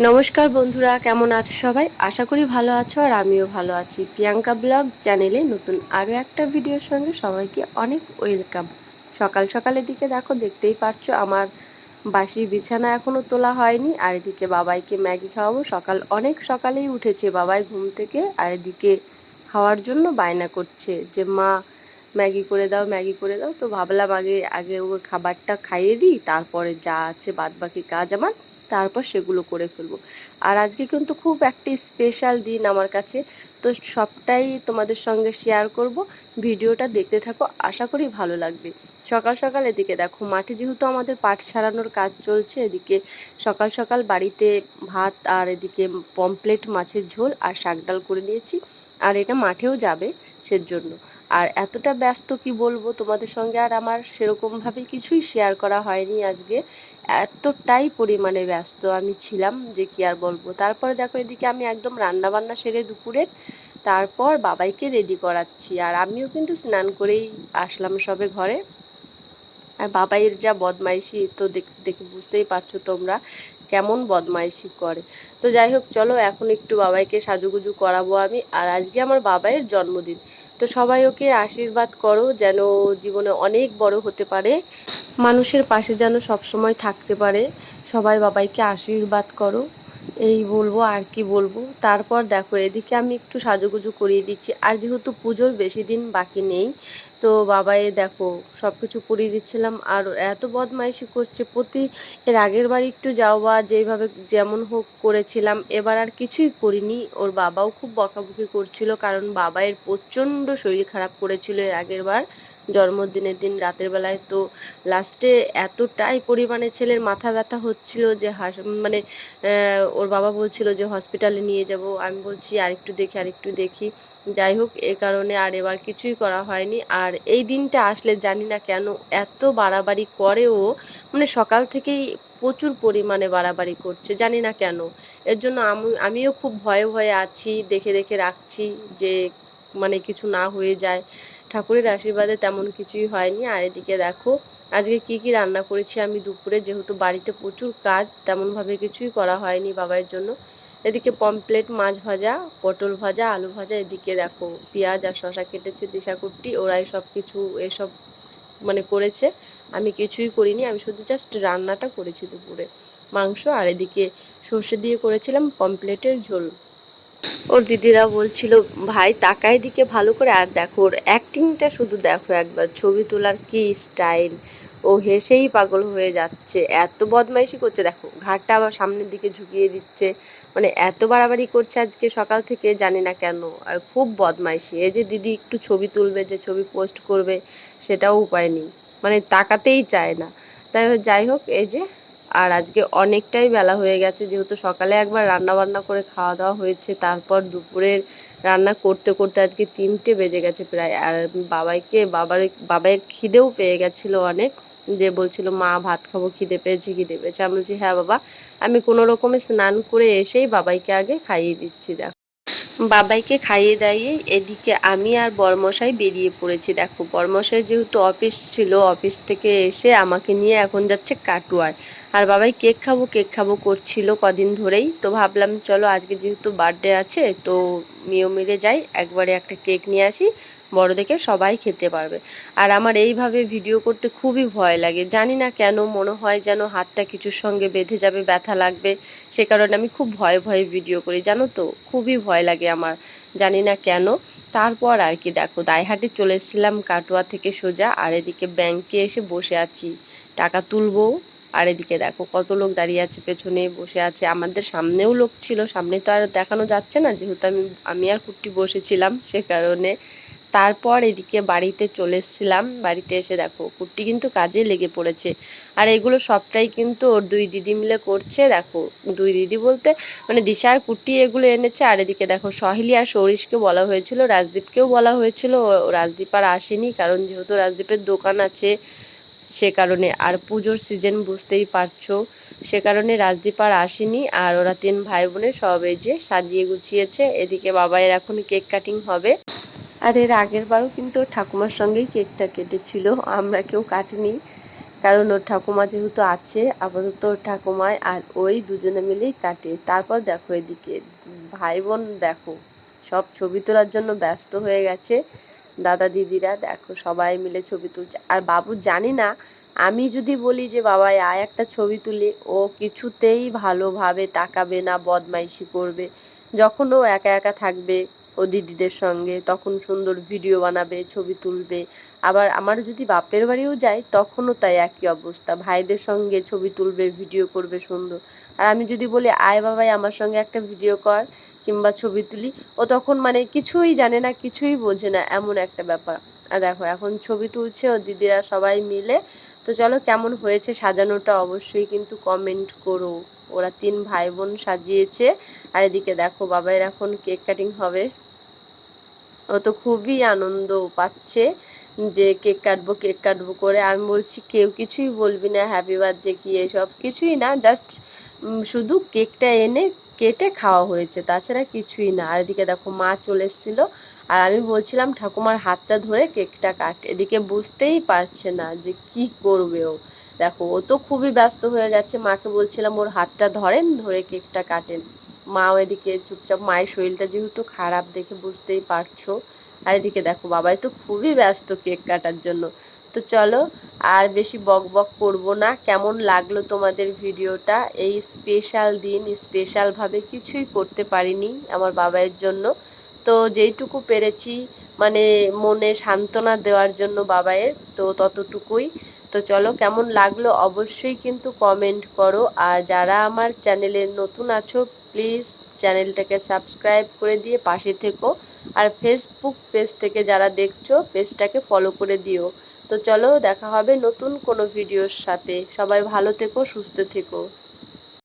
নমস্কার বন্ধুরা, কেমন আছো সবাই? আশা করি ভালো আছো আর আমিও ভালো আছি। প্রিয়াঙ্কা ব্লগ চ্যানেলে নতুন আরও একটা ভিডিওর সঙ্গে সবাইকে অনেক ওয়েলকাম। সকাল সকাল এদিকে দেখো, দেখতেই পারছো আমার বাসি বিছানা এখনও তোলা হয়নি। আর এদিকে বাবাইকে ম্যাগি খাওয়াবো। অনেক সকালেই উঠেছে বাবাই ঘুম থেকে, আর এদিকে খাওয়ার জন্য বায়না করছে যে মা ম্যাগি করে দাও, ম্যাগি করে দাও। তো ভাবলাম আগে আগে ওর খাবারটা খাইয়ে দিই, তারপরে যা আছে বাদ বাকি কাজ আমার, তারপর সেগুলো করে ফেলবো। আর আজকে কিন্তু খুব একটি স্পেশাল দিন আমার কাছে, তো সবটাই তোমাদের সঙ্গে শেয়ার করব। ভিডিওটা দেখতে থাকো, আশা করি ভালো লাগবে। সকাল সকাল এদিকে দেখো, মাঠে যেহেতু আমাদের পাট ছাড়ানোর কাজ চলছে, এদিকে সকাল সকাল বাড়িতে ভাত আর এদিকে পমপ্লেট মাছের ঝোল আর শাক ডাল করে নিয়েছি। আর এটা মাঠেও যাবে সেজন্য। আর এতটা ব্যস্ত কি বলবো তোমাদের সঙ্গে, আর আমার সেরকমভাবে কিছুই শেয়ার করা হয়নি আজকে। এতটাই পরিমাণে ব্যস্ত আমি ছিলাম যে কি আর বলবো। তারপরে দেখো এদিকে আমি একদম রান্না বান্না সেরে দুপুরের, তারপর বাবাইকে রেডি করাচ্ছি। আর আমিও কিন্তু স্নান করেই আসলাম সবে ঘরে। আর বাবাইয়ের যা বদমাইশি, তো দেখে বুঝতেই পারছো তোমরা কেমন বদমাইশি করে। তো যাই হোক, চলো এখন একটু বাবাইকে সাজুগুজু করাবো আমি। আর আজকে আমার বাবাইয়ের জন্মদিন, তো সবাই ওকে আশীর্বাদ করো যেন জীবনে অনেক বড় হতে পারে, মানুষের পাশে যেন সবসময় থাকতে পারে। সবাই বাবাইকে আশীর্বাদ করো, এই বলবো আর কি বলবো। তারপর দেখো এদিকে আমি একটু সাজুগুজু করিয়ে দিচ্ছি। আর যেহেতু পুজোর বেশি দিন বাকি নেই, তো বাবাই দেখো সব কিছু করিয়ে দিচ্ছিলাম। আর এত বদমাইশি করছে এর আগের বার একটু যাওয়া যেভাবে যেমন হোক করেছিলাম, এবার আর কিছুই করিনি। ওর বাবাও খুব বকাবকি করছিল, কারণ বাবাইয়ের প্রচণ্ড শরীর খারাপ করেছিল এর আগের বার জন্মদিনের দিন রাতের বেলায়। তো লাস্টে এতটাই পরিমাণে ছেলের মাথা ব্যথা হচ্ছিল যে মানে ওর বাবা বলছিল যে হসপিটালে নিয়ে যাব। আমি বলছি আরেকটু দেখি। যাই হোক, এ কারণে আর এবার কিছুই করা হয়নি। আর এই দিনটা আসলে জানি না কেন এত বাড়াবাড়ি করে ও, মানে সকাল থেকেই প্রচুর পরিমাণে বাড়াবাড়ি করছে, জানি না কেন। এর জন্য আমিও খুব ভয়ে ভয়ে আছি, দেখে দেখে রাখছি যে মানে কিছু না হয়ে যায়। ঠাকুরের আশীর্বাদে তেমন কিছুই হয়নি। আর এদিকে দেখো আজকে কি কি রান্না করেছি আমি দুপুরে, যেহেতু বাড়িতে প্রচুর কাজ, তেমনভাবে কিছুই করা হয়নি বাবার জন্য। এদিকে পমপ্লেট মাছ ভাজা, পটল ভাজা, আলু ভাজা, এদিকে দেখো পেঁয়াজ আর শশা কেটেছে দিশাকুট্টি, ওরাই সব কিছু এসব মানে করেছে। আমি কিছুই করিনি, আমি শুধু জাস্ট রান্নাটা করেছি দুপুরে, মাংস। আর এদিকে সর্ষে দিয়ে করেছিলাম পমপ্লেটের ঝোল। ওর দিদিরা বলছিল ভাই তাকায় দিকে ভালো করে। আর দেখো ওর অ্যাক্টিংটা শুধু দেখো একবার, ছবি তোলার কি স্টাইল, ও হেসেই পাগল হয়ে যাচ্ছে। এত বদমাইশি করছে, দেখো ঘাটটা আবার সামনের দিকে ঝুঁকিয়ে দিচ্ছে, মানে এত বাড়াবাড়ি করছে আজকে সকাল থেকে, জানি না কেন। আর খুব বদমাইশি। এই যে দিদি একটু ছবি তুলবে, যে ছবি পোস্ট করবে, সেটাও উপায় নেই, মানে তাকাতেই চায় না। যাই হোক, এই যে। আর আজকে অনেকটাই বেলা হয়ে গেছে, যেহেতু সকালে একবার রান্না বান্না করে খাওয়া দাওয়া হয়েছে, তারপর দুপুরের রান্না করতে করতে আজকে 3টে বেজে গেছে প্রায়। আর বাবাইয়ের খিদেও পেয়ে গেছিলো অনেক, যে বলছিল মা ভাত খাবো, খিদে পেয়েছে খিদে পেয়েছে। আমি বলছি হ্যাঁ বাবা, আমি কোনো রকমে স্নান করে এসেই বাবাইকে আগে খাইয়ে দিচ্ছি। দেখো বাবাইকে খাইয়ে দাইয়ে এদিকে আমি আর বরমশাই বেরিয়ে পড়েছি। দেখো বরমশাই যেহেতু অফিস ছিল, অফিস থেকে এসে আমাকে নিয়ে এখন যাচ্ছে কাটুয়ায়। আর বাবাই কেক খাবো করছিল কদিন ধরেই, তো ভাবলাম চলো আজকে যেহেতু বার্থডে আছে, তো মিলে যাই, একবারে একটা কেক নিয়ে আসি, বড় দেখে সবাই খেতে পারবে। আর আমার এইভাবে ভিডিও করতে খুবই ভয় লাগে, জানি না কেন, মনে হয় যেন হাতটা কিছুর সঙ্গে বেঁধে যাবে, ব্যথা লাগবে। সে কারণে আমি খুব ভয়ে ভয়ে ভিডিও করি, জানো তো, খুবই ভয় লাগে আমার, জানি না কেন। তারপর আর কি দেখো দাইহাটে চলে এসেছিলাম কাটোয়া থেকে সোজা। আর এদিকে ব্যাংকে এসে বসে আছি, টাকা তুলবো। আর এদিকে দেখো কত লোক দাঁড়িয়ে আছে, পেছনে বসে আছে, আমাদের সামনেও লোক ছিল, সামনে তো আর দেখানো যাচ্ছে না যেহেতু আমি আর কুট্টি বসেছিলাম, সে কারণে। তারপর এদিকে বাড়িতে চলে এসেছিলাম। বাড়িতে এসে দেখো কুট্টি কিন্তু কাজে লেগে পড়েছে। আর এগুলো সবটাই কিন্তু ওর দুই দিদি মিলে করছে। দেখো দুই দিদি বলতে মানে দিশা আর কুট্টি এগুলো এনেছে। আর এদিকে দেখো সহেলি আর সৌরিশকে বলা হয়েছিল, রাজদীপকেও বলা হয়েছিল, রাজদীপ আর আসেনি, কারণ যেহেতু রাজদীপের দোকান আছে সে কারণে। আর পুজোর সিজন বুঝতেই পারছো, সে কারণে রাজদীপ আর আসেনি। আর ওরা 3 ভাই বোনে সব এই যে সাজিয়ে গুছিয়েছে। এদিকে বাবাইয়ের এখন কেক কাটিং হবে। আর এর আগের বারও কিন্তু ওর ঠাকুমার সঙ্গেই কেকটা কেটেছিল, আমরা কেউ কাটিনি। কারণ ওর ঠাকুমা যেহেতু আছে, আপাতত ওর ঠাকুমায় আর ওই দুজনে মিলেই কাটে। তারপর দেখো এদিকে ভাই বোন দেখো সব ছবি তোলার জন্য ব্যস্ত হয়ে গেছে। দাদা দিদিরা দেখো সবাই মিলে ছবি তুলছে। আর বাবু জানি না, আমি যদি বলি যে বাবা আয় একটা ছবি তুলি, ও কিছুতেই ভালোভাবে তাকাবে না, বদমাইশি করবে। যখন ও একা একা থাকবে ও দিদিদের সঙ্গে, তখন সুন্দর ভিডিও বানাবে, ছবি তুলবে। আবার আমার যদি বাপের বাড়িও যাই তখনও তাই একই অবস্থা, ভাইদের সঙ্গে ছবি তুলবে, ভিডিও করবে সুন্দর। আর আমি যদি বলি আয় বাবাই আমার সঙ্গে একটা ভিডিও কর কিংবা ছবি তুলি, ও তখন মানে কিছুই জানে না, কিছুই বোঝে না, এমন একটা ব্যাপার। আর দেখো এখন ছবি তুলছে ও দিদিরা সবাই মিলে। তো চলো কেমন হয়েছে সাজানোটা অবশ্যই কিন্তু কমেন্ট করো। ওরা 3 ভাই বোন সাজিয়েছে। আর এদিকে দেখো বাবাইয়ের এখন কেক কাটিং হবে। ও তো খুবই আনন্দ পাচ্ছে যে কেক কাটবো করে। আমি বলছি কেউ কিছুই বলবি না, হ্যাপি বার্থডে কি এসব কিছুই না, জাস্ট শুধু কেকটা এনে কেটে খাওয়া হয়েছে, তাছাড়া কিছুই না। আর এদিকে দেখো মা চলে এসেছিল, আর আমি বলছিলাম ঠাকুমার হাতটা ধরে কেকটা কাট। এদিকে বুঝতেই পারছে না যে কি করবে ও। দেখো ও তো খুবই ব্যস্ত হয়ে যাচ্ছে, মাকে বলছিলাম ওর হাতটা ধরেন, ধরে কেকটা কাটেন। মাও এদিকে চুপচাপ, মায়ের শরীরটা যেহেতু খারাপ দেখে বুঝতেই পারছো। আর এদিকে দেখো বাবাই তো খুবই ব্যস্ত কেক কাটার জন্য। তো চলো আর বেশি বক বক করবো না। কেমন লাগলো তোমাদের ভিডিওটা? এই স্পেশাল দিন স্পেশালভাবে কিছুই করতে পারিনি আমার বাবাইয়ের জন্য, তো যেইটুকু পেরেছি মানে মনে সান্ত্বনা দেওয়ার জন্য বাবাইয়ের, তো ততটুকুই। তো চলো কেমন লাগলো অবশ্যই কিন্তু কমেন্ট করো। আর যারা আমার চ্যানেলে নতুন আছো প্লিজ চ্যানেলটাকে সাবস্ক্রাইব করে দিয়ে পাশে থেকো। আর ফেসবুক পেজ থেকে যারা দেখছো পেজটাকে ফলো করে দিও। তো চলো দেখা হবে নতুন কোনো ভিডিওর সাথে। সবাই ভালো থেকো, সুস্থ থেকো।